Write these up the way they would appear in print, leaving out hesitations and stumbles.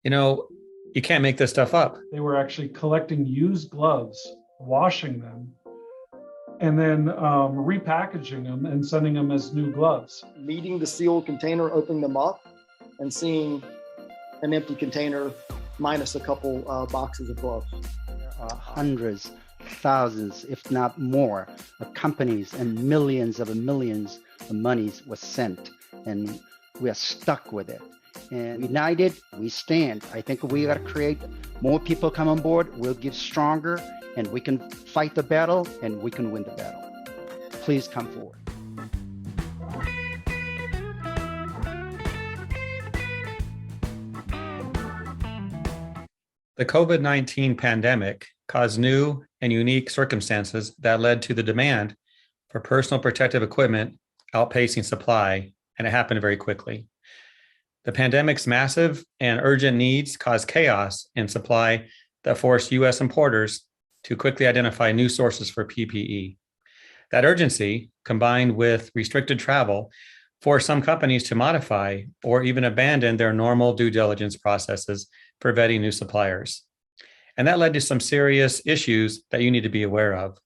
You know, you can't make this stuff up. They were actually collecting used gloves, washing them, and then repackaging them and sending them as new gloves. Meeting the sealed container, opening them up, and seeing an empty container minus a couple boxes of gloves. Hundreds, thousands, if not more, of companies and millions of monies was sent, and we are stuck with it. And united, we stand. I think we got to create more people come on board. We'll get stronger, and we can fight the battle, and we can win the battle. Please come forward. The COVID-19 pandemic caused new and unique circumstances that led to the demand for personal protective equipment outpacing supply, and it happened very quickly. The pandemic's massive and urgent needs caused chaos in supply that forced U.S. importers to quickly identify new sources for PPE. That urgency, combined with restricted travel, forced some companies to modify or even abandon their normal due diligence processes for vetting new suppliers. And that led to some serious issues that you need to be aware of.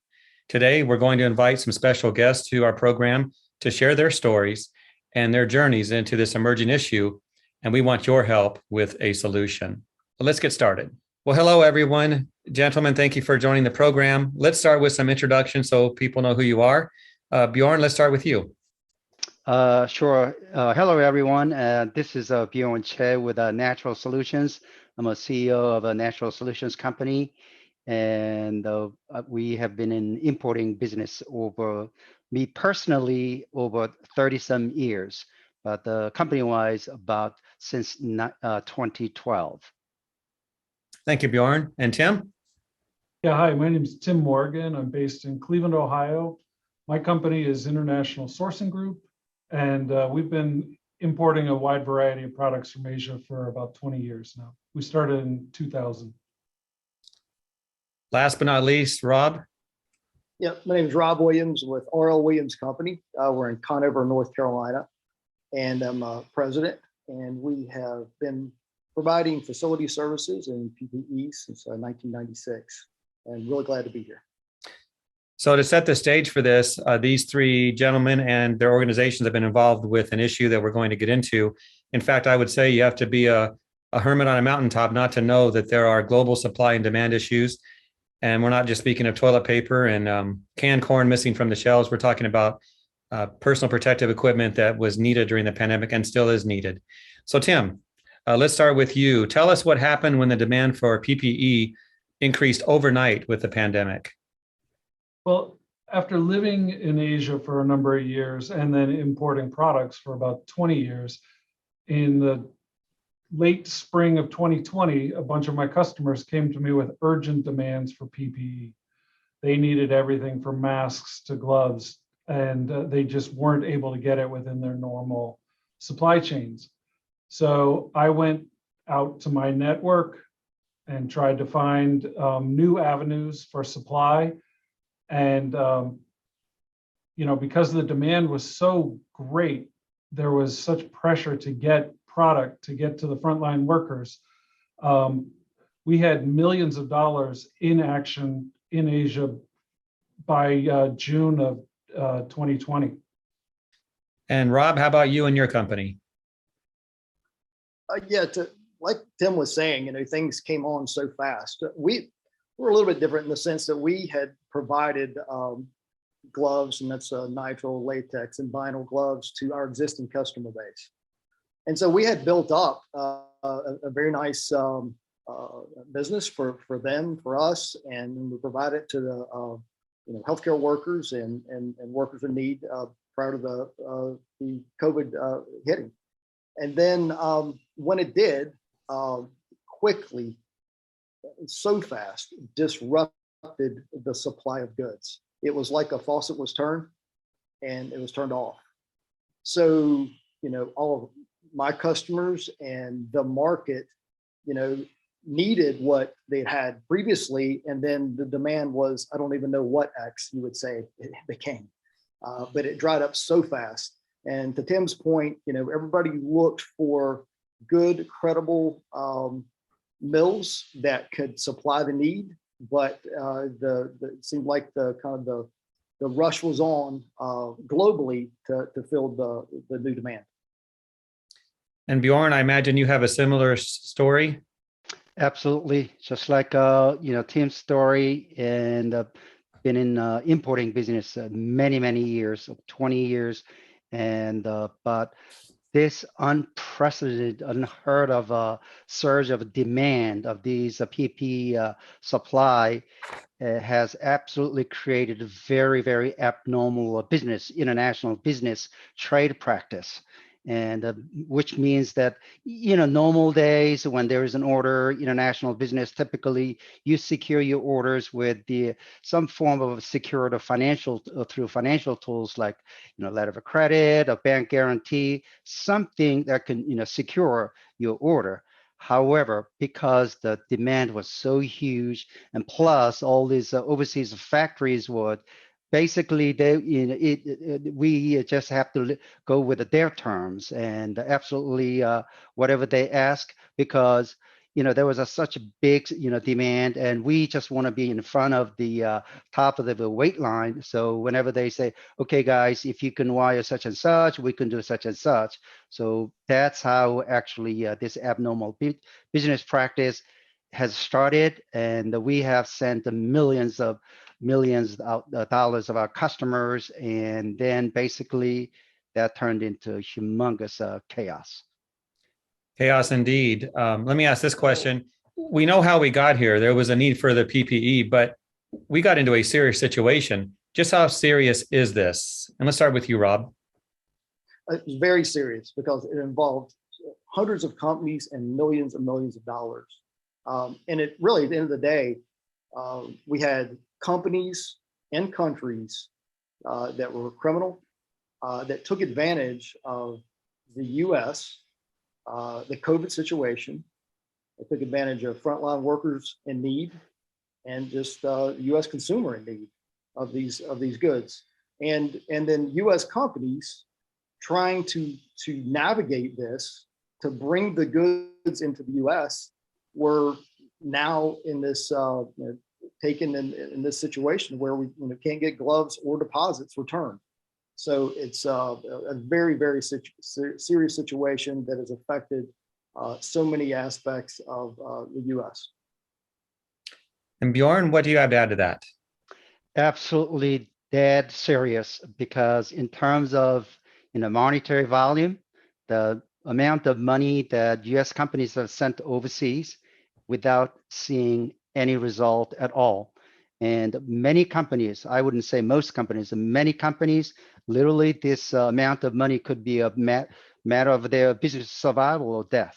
Today, we're going to invite some special guests to our program to share their stories and their journeys into this emerging issue, and we want your help with a solution. But let's get started. Well, hello, everyone. Gentlemen, thank you for joining the program. Let's start with some introductions so people know who you are. Bjorn, let's start with you. Sure. Hello, everyone. This is Bjorn Che with Natural Solutions. I'm a CEO of a Natural Solutions company, and we have been in importing business over, me personally, over 30-some years, but company-wise about since 2012. Thank you, Bjorn. And Tim? Yeah, hi, my name is Tim Morgan. I'm based in Cleveland, Ohio. My company is International Sourcing Group, and we've been importing a wide variety of products from Asia for about 20 years now. We started in 2000. Last but not least, Rob. Yeah, my name is Rob Williams with R.L. Williams Company. We're in Conover, North Carolina, and I'm president. And we have been providing facility services and PPE since 1996, and really glad to be here. So to set the stage for this, these three gentlemen and their organizations have been involved with an issue that we're going to get into. In fact, I would say you have to be a hermit on a mountaintop not to know that there are global supply and demand issues. And we're not just speaking of toilet paper and canned corn missing from the shelves. We're talking about personal protective equipment that was needed during the pandemic and still is needed. So Tim, let's start with you. Tell us what happened when the demand for PPE increased overnight with the pandemic. Well, after living in Asia for a number of years and then importing products for about 20 years, in the late spring of 2020, a bunch of my customers came to me with urgent demands for PPE. They needed everything from masks to gloves, and they just weren't able to get it within their normal supply chains. So I went out to my network and tried to find new avenues for supply. And, because the demand was so great, there was such pressure to get product, to get to the frontline workers. We had millions of dollars in action in Asia by June of 2020. And Rob, how about you and your company? Like Tim was saying, things came on so fast. We're a little bit different in the sense that we had provided gloves, and that's nitrile, latex, and vinyl gloves to our existing customer base. And so we had built up a very nice business for them, for us, and we provided it to the healthcare workers and workers in need prior to the COVID hitting. And then when it did, quickly, so fast, disrupted the supply of goods. It was like a faucet was turned and it was turned off. So, all of my customers and the market, needed what they'd had previously. And then the demand was, I don't even know what X you would say it became, but it dried up so fast. And to Tim's point, everybody looked for good, credible mills that could supply the need, but it seemed like the rush was on globally to fill the new demand. And Bjorn, I imagine you have a similar story. Absolutely, just like Tim's story, and been in importing business many years, 20 years, and but this unprecedented, unheard of surge of demand of these PPE supply has absolutely created a very abnormal business, international business trade practice. And which means that, normal days when there is an order, international business, typically you secure your orders with some form of secured financial through financial tools like, letter of credit, a bank guarantee, something that can, secure your order. However, because the demand was so huge, and plus all these overseas factories would basically we just have to go with their terms and absolutely whatever they ask, because there was such a big demand, and we just want to be in front of the top of the weight line. So whenever they say, okay guys, if you can wire such and such, we can do such and such. So that's how actually this abnormal business practice has started, and we have sent millions of dollars of our customers, and then basically that turned into humongous chaos. Chaos indeed. Let me ask this question. We know how we got here. There was a need for the PPE, but we got into a serious situation. Just how serious is this? And let's start with you, Rob. It's very serious because it involved hundreds of companies and millions of dollars. And it really, at the end of the day, we had companies and countries that were criminal, that took advantage of the U.S., the COVID situation. They took advantage of frontline workers in need, and just U.S. consumer in need of these goods, and then U.S. companies trying to navigate this to bring the goods into the U.S. were now in this taken in this situation where we can't get gloves or deposits returned. So it's a very serious situation that has affected so many aspects of the U.S. And Bjorn, what do you have to add to that? Absolutely dead serious, because in terms of monetary volume, the amount of money that U.S. companies have sent overseas without seeing any result at all. And many companies, I wouldn't say most companies, many companies, literally this amount of money could be a matter of their business survival or death.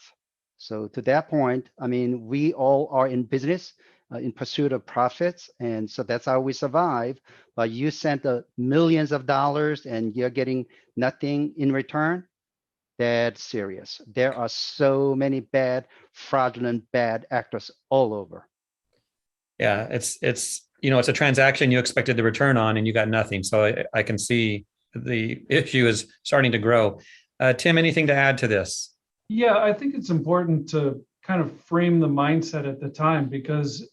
So to that point, I mean, we all are in business in pursuit of profits. And so that's how we survive. But you sent millions of dollars and you're getting nothing in return. That's serious. There are so many fraudulent, bad actors all over. Yeah, it's a transaction you expected the return on and you got nothing. So I can see the issue is starting to grow. Tim, anything to add to this? Yeah, I think it's important to kind of frame the mindset at the time, because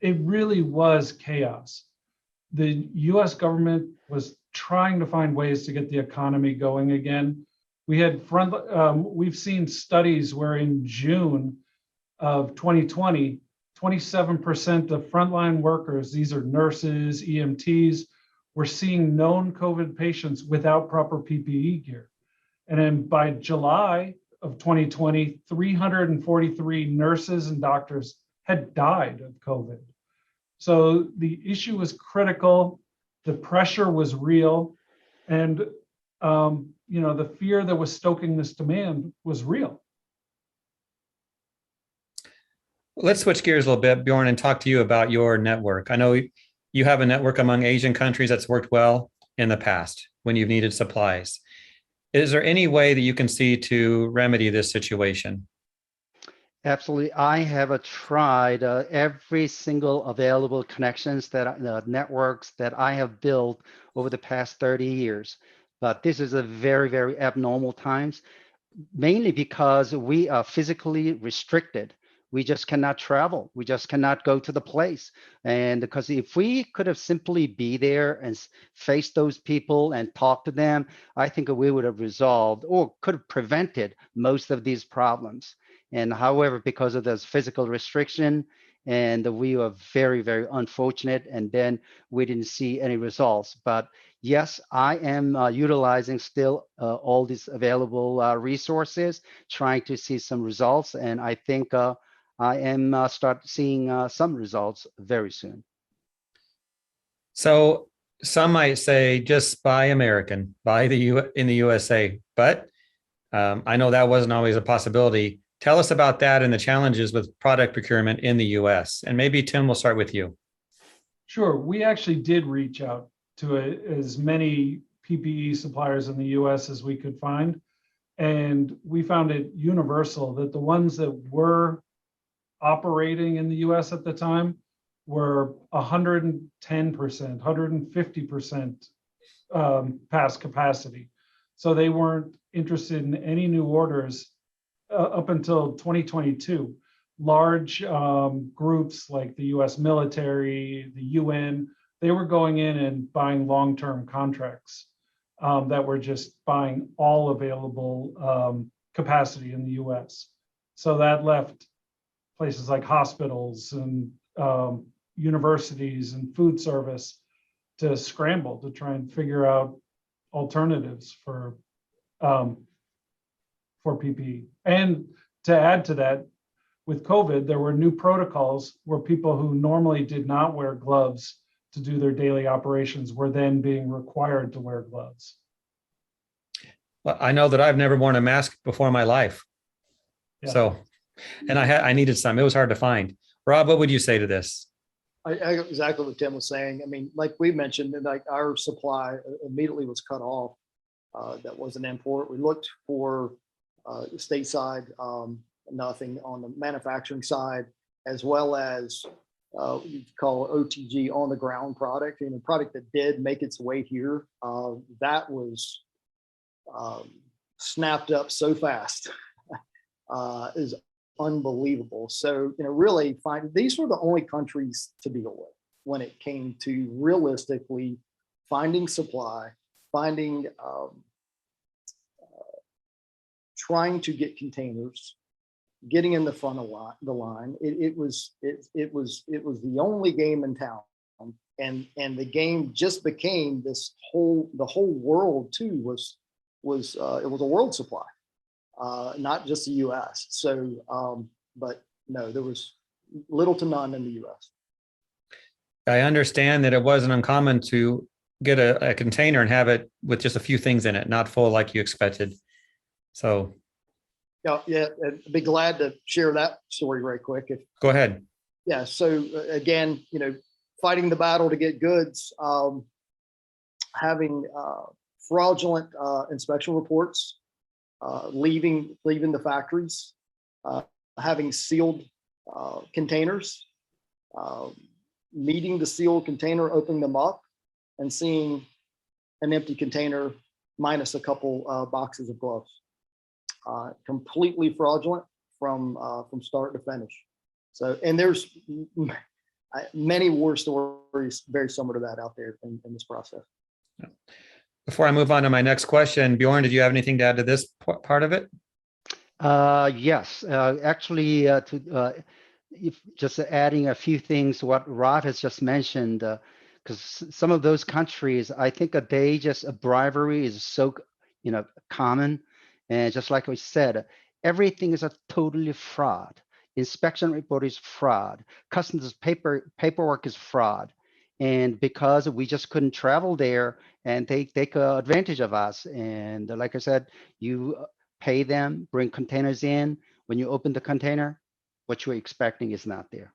it really was chaos. The US government was trying to find ways to get the economy going again. We've seen studies where in June of 2020, 27% of frontline workers, these are nurses, EMTs, were seeing known COVID patients without proper PPE gear. And then by July of 2020, 343 nurses and doctors had died of COVID. So the issue was critical, the pressure was real, and the fear that was stoking this demand was real. Let's switch gears a little bit, Bjorn, and talk to you about your network. I know you have a network among Asian countries that's worked well in the past when you've needed supplies. Is there any way that you can see to remedy this situation? Absolutely. I have tried every single available connections networks that I have built over the past 30 years. But this is a very abnormal times. mainly because we are physically restricted. We just cannot travel. We just cannot go to the place. And because if we could have simply be there and face those people and talk to them, I think we would have resolved or could have prevented most of these problems. And however, because of this physical restriction, and we were very, very unfortunate, and then we didn't see any results. But yes, I am utilizing still all these available resources, trying to see some results, and I think I am start seeing some results very soon. So some might say just buy American, buy in the USA, but I know that wasn't always a possibility. Tell us about that and the challenges with product procurement in the US. And maybe Tim, we'll start with you. Sure. We actually did reach out to as many PPE suppliers in the US as we could find. And we found it universal that the ones that were operating in the US at the time were 110%, 150% past capacity. So they weren't interested in any new orders up until 2022. Large groups like the US military, the UN, they were going in and buying long-term contracts that were just buying all available capacity in the US. So that left places like hospitals and universities and food service to scramble to try and figure out alternatives for PPE. And to add to that, with COVID, there were new protocols where people who normally did not wear gloves to do their daily operations were then being required to wear gloves. Well, I know that I've never worn a mask before in my life. Yeah. So, and I needed some. It was hard to find. Rob, what would you say to this? I exactly what Tim was saying. I mean, like we mentioned, like our supply immediately was cut off. That was an import. We looked for stateside, nothing on the manufacturing side, as well as you call OTG, on the ground product, and a product that did make its way here. That was snapped up so fast is unbelievable. So, really these were the only countries to deal with when it came to realistically finding supply, finding, trying to get containers, getting in the front of the line. It was the only game in town, and the game just became the whole world too was it was a world supply, not just the U.S. So, but no, there was little to none in the U.S. I understand that it wasn't uncommon to get a container and have it with just a few things in it, not full like you expected. So, yeah, I'd be glad to share that story right quick. Go ahead. Yeah. So again, fighting the battle to get goods, having fraudulent inspection reports, leaving the factories, having sealed containers, meeting the sealed container, opening them up, and seeing an empty container minus a couple boxes of gloves. Completely fraudulent from start to finish. So, and there's many war stories very similar to that out there in this process. Before I move on to my next question, Bjorn, did you have anything to add to this part of it? Yes, actually, if just adding a few things to what Rod has just mentioned, because some of those countries, I think bribery is so common, and just like we said, everything is a totally fraud. Inspection report is fraud. Customs paperwork is fraud. And because we just couldn't travel there, and they take advantage of us. And like I said, you pay them, bring containers in. When you open the container, what you're expecting is not there.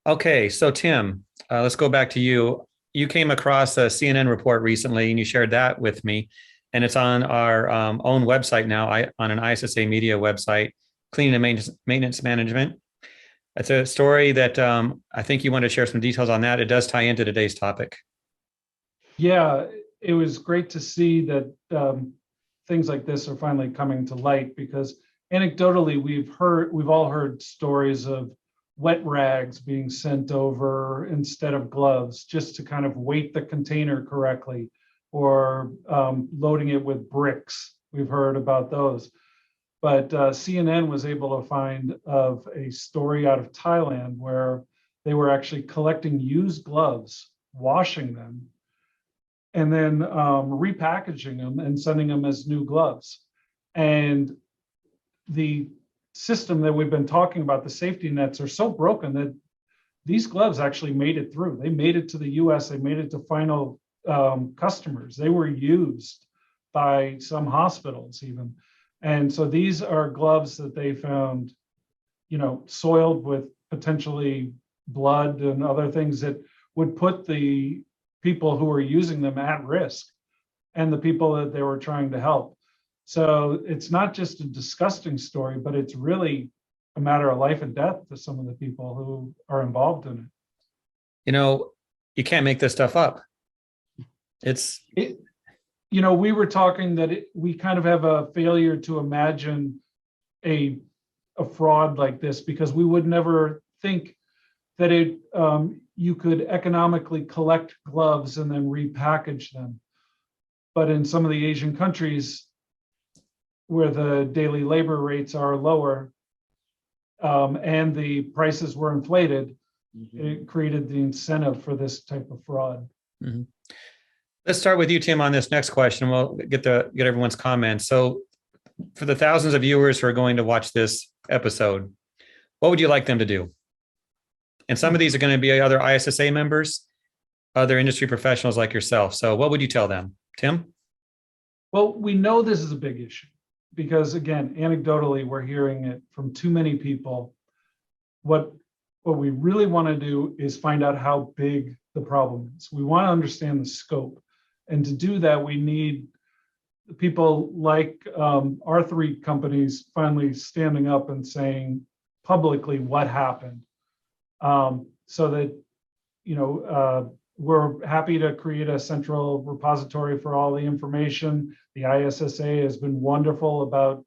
Okay, so Tim, let's go back to you. You came across a CNN report recently, and you shared that with me. And it's on our own website now, on an ISSA media website, Cleaning and Maintenance Management. It's a story that I think you want to share some details on that. It does tie into today's topic. Yeah, it was great to see that things like this are finally coming to light, because anecdotally, we've all heard stories of wet rags being sent over instead of gloves, just to kind of weight the container correctly, or loading it with bricks. We've heard about those. But CNN was able to find of a story out of Thailand where they were actually collecting used gloves, washing them, and then repackaging them and sending them as new gloves. And the system that we've been talking about, the safety nets, are so broken that these gloves actually made it through. They made it to the US, they made it to final customers. They were used by some hospitals even. And so these are gloves that they found, soiled with potentially blood and other things that would put the people who were using them at risk, and the people that they were trying to help. So it's not just a disgusting story, but it's really a matter of life and death to some of the people who are involved in it. You can't make this stuff up. We were talking that we kind of have a failure to imagine a fraud like this, because we would never think that you could economically collect gloves and then repackage them. But in some of the Asian countries where the daily labor rates are lower, and the prices were inflated, it created the incentive for this type of fraud. Mm-hmm. Let's start with you, Tim, on this next question. We'll get everyone's comments. So for the thousands of viewers who are going to watch this episode, what would you like them to do? And some of these are going to be other ISSA members, other industry professionals like yourself. So what would you tell them, Tim? Well, we know this is a big issue because, again, anecdotally, we're hearing it from too many people. What we really want to do is find out how big the problem is. We want to understand the scope. And to do that, we need people like our three companies finally standing up and saying publicly what happened. So that, we're happy to create a central repository for all the information. The ISSA has been wonderful about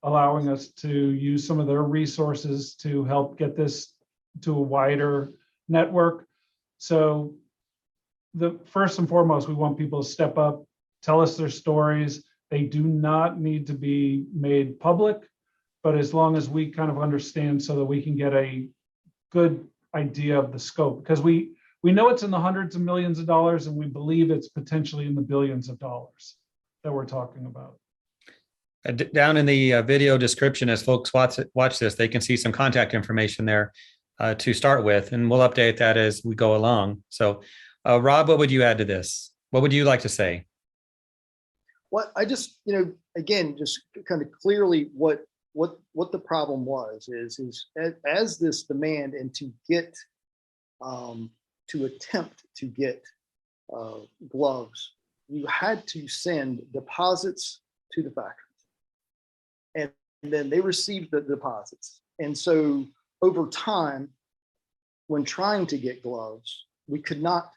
allowing us to use some of their resources to help get this to a wider network. So the first and foremost, we want people to step up, tell us their stories. They do not need to be made public, but as long as we kind of understand so that we can get a good idea of the scope, because we know it's in the hundreds of millions of dollars, and we believe it's potentially in the billions of dollars that we're talking about. Down in the video description, as folks watch this, they can see some contact information there to start with, and we'll update that as we go along. So, Rob, what would you add to this? What would you like to say? Well, I just, again, just kind of clearly what the problem was is as this demand and to get to attempt to get gloves, you had to send deposits to the factories, and then they received the deposits. And so over time, when trying to get gloves, we could not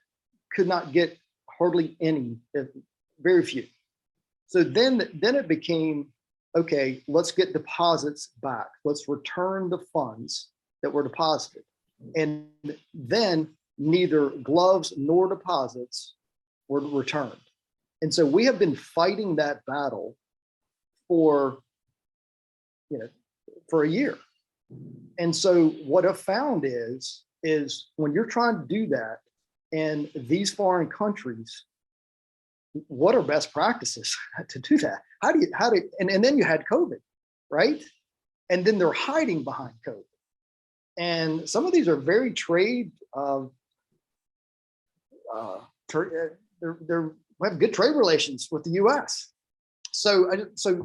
get hardly any, very few. So then it became, okay, let's get deposits back. Let's return the funds that were deposited. And then neither gloves nor deposits were returned. And so we have been fighting that battle for a year. And so what I've found is when you're trying to do that in these foreign countries, what are best practices to do that? And then you had COVID, right? And then they're hiding behind COVID. And some of these are very trade, we have good trade relations with the US. So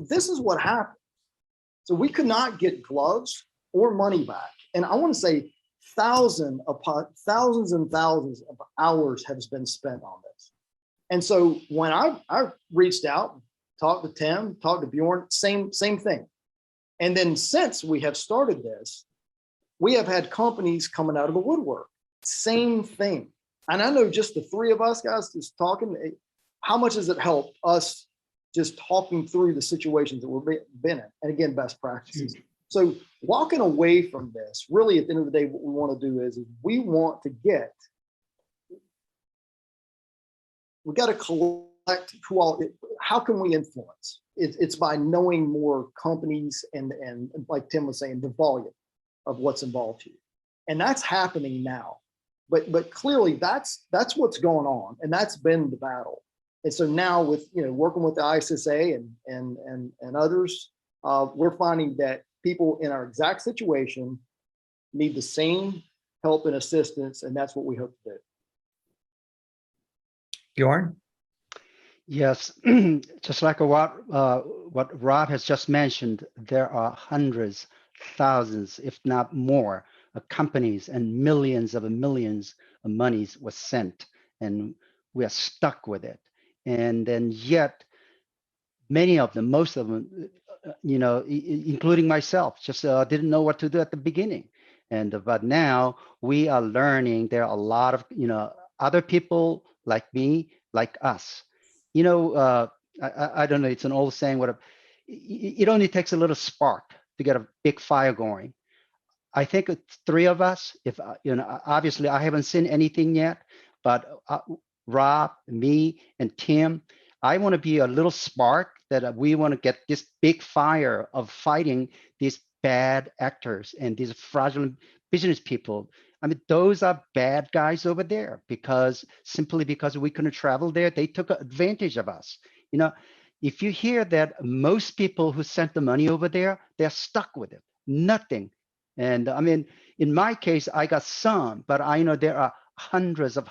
this is what happened. So we could not get gloves or money back. And I want to say thousands and thousands of hours has been spent on this. And so when I reached out, talked to Tim, talked to Bjorn, same thing. And then since we have started this, we have had companies coming out of the woodwork, same thing. And I know just the three of us guys just talking, how much has it helped us just talking through the situations that we've been in. And again, best practices. So walking away from this, really at the end of the day, what we want to do is we want to get, we got to collect who all, how can we influence? It's by knowing more companies and like Tim was saying, the volume of what's involved here. And that's happening now. But clearly that's what's going on, and that's been the battle. And so now with working with the ISSA and others, we're finding that people in our exact situation need the same help and assistance, and that's what we hope to do. Bjorn? Yes, just like what Rob has just mentioned, there are hundreds, thousands, if not more, of companies, and millions of monies was sent, and we are stuck with it. And then yet, many of them, most of them, including myself, just didn't know what to do at the beginning. But now we are learning. There are a lot of other people like me, like us. I don't know. It's an old saying. It only takes a little spark to get a big fire going. I think it's three of us. If obviously I haven't seen anything yet, but Rob, me, and Tim, I want to be a little spark that we want to get this big fire of fighting these bad actors and these fraudulent business people. I mean, those are bad guys over there simply because we couldn't travel there, they took advantage of us. If you hear that most people who sent the money over there, they're stuck with it, nothing. And I mean, in my case, I got some, but I know there are hundreds of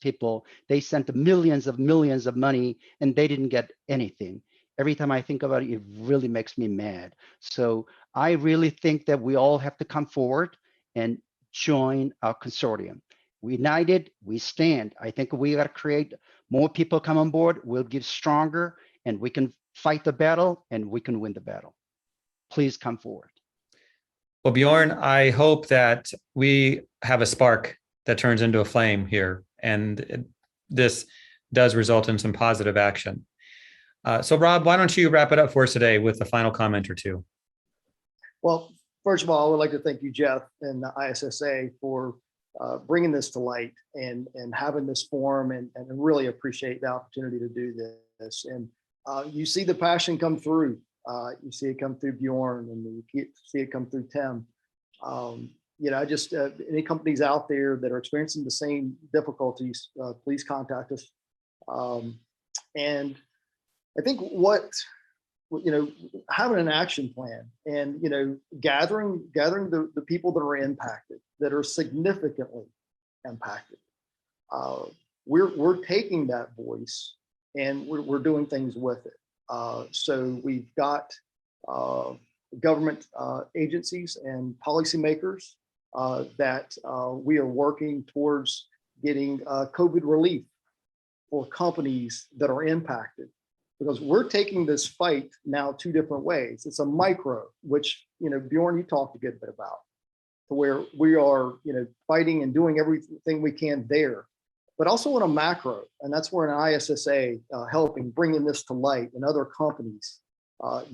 people. They sent millions of money and they didn't get anything. Every time I think about it, it really makes me mad. So I really think that we all have to come forward and join our consortium. We united, we stand. I think we got to create more people come on board. We'll get stronger and we can fight the battle and we can win the battle. Please come forward. Well, Bjorn, I hope that we have a spark that turns into a flame here, and this does result in some positive action. So Rob, why don't you wrap it up for us today with a final comment or two? Well, first of all, I would like to thank you, Jeff, and the ISSA for bringing this to light and having this forum, and really appreciate the opportunity to do this. And you see the passion come through. You see it come through Bjorn, and you see it come through Tim. Just any companies out there that are experiencing the same difficulties, please contact us. And I think having an action plan and, gathering the people that are impacted, that are significantly impacted. We're taking that voice and we're doing things with it. So we've got government agencies and policymakers that we are working towards getting COVID relief for companies that are impacted, because we're taking this fight now two different ways. It's a micro, which, Bjorn, you talked a good bit about, to where we are, fighting and doing everything we can there, but also in a macro. And that's where an ISSA helping, bringing this to light, and other companies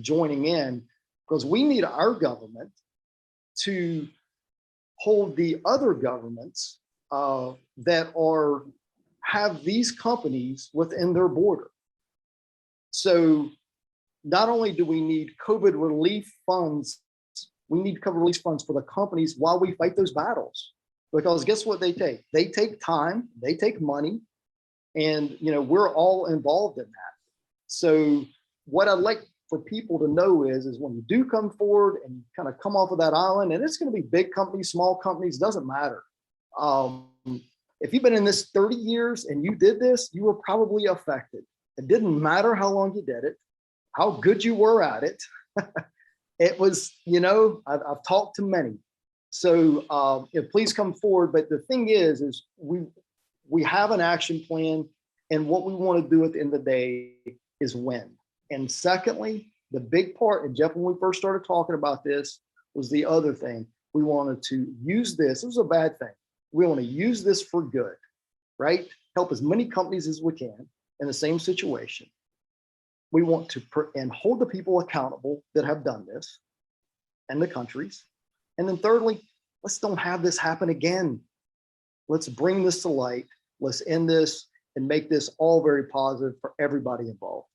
joining in, because we need our government to hold the other governments that have these companies within their border. So not only do we need COVID relief funds, we need COVID relief funds for the companies while we fight those battles. Because guess what they take? They take time, they take money, and we're all involved in that. So what I'd like for people to know is when you do come forward and kind of come off of that island, and it's going to be big companies, small companies, doesn't matter. If you've been in this 30 years and you did this, you were probably affected. It didn't matter how long you did it, how good you were at it. It was, I've talked to many. So please come forward. But the thing is we have an action plan, and what we want to do at the end of the day is win. And secondly, the big part, and Jeff, when we first started talking about this, was the other thing. We wanted to use this. It was a bad thing. We want to use this for good, right? Help as many companies as we can in the same situation. We want to and hold the people accountable that have done this and the countries. And then thirdly, let's don't have this happen again. Let's bring this to light. Let's end this and make this all very positive for everybody involved.